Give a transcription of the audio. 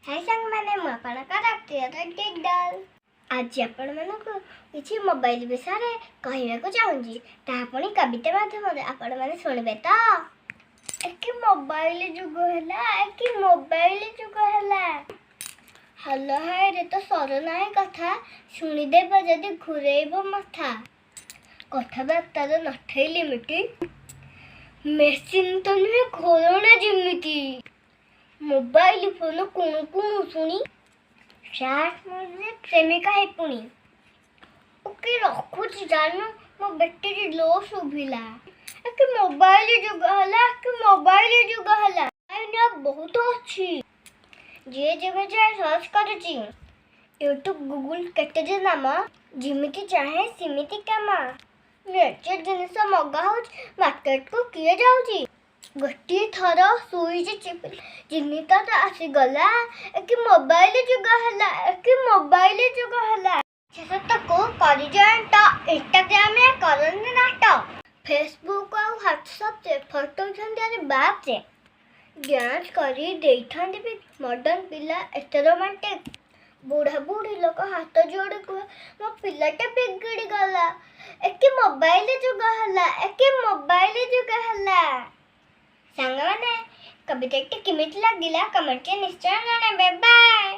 हाय सांगमाने मु आपणकर प्रियता टिकडाल आज आपण मानक किछि मोबाइल विषय रे कहइବାକୁ चाहूँगी ता पुणी कविता माध्यम आपण माने सुनबे तो एकी मोबाइल जुग हैला एकी मोबाइल जुग हैला हल्ला हाय रे तो सर नाही कथा सुनी देबो जदी घुरेइबो मथा कथाबार्ता रो नथै लिमिटी मेसिन तो नुहे घोरणा जिमिति मोबाइल फोन कुणु कुणु सुनी चाट मुझे प्रेमिका है पुणी ओके रखुची जानू मो बैटरी लो सुभिला एके मोबाइल जुग हला के मोबाइल जुग हला आइना बहुत अछि जे जेबे जे सर्च करची यूट्यूब गूगल केते जे नाम जिमिति चाहे सिमिति कामा नेचे जिनिस मगा हो मार्केट को किए जाउची गोटी थर सुईज चिप जिनिता तो आसी गला एक मोबाइल जुग हला एक मोबाइल जुग हला सत को करि जॉइंट इंस्टाग्राम में करन नाट फेसबुक और व्हाट्सएप से फोटो छंदिया रे बाप से डांस करी देथांदे भी मॉडर्न पिला एते रोमांटिक बूढ़ा बूढ़ी लोक हाथ जोड़ को मो पिलाटे बिगड़ी गला एक मोबाइल जुग हला एक मोबाइल जुग हला सांगमाने कविता किमित लागिला कमेंट निश्चय जणाबे बाय।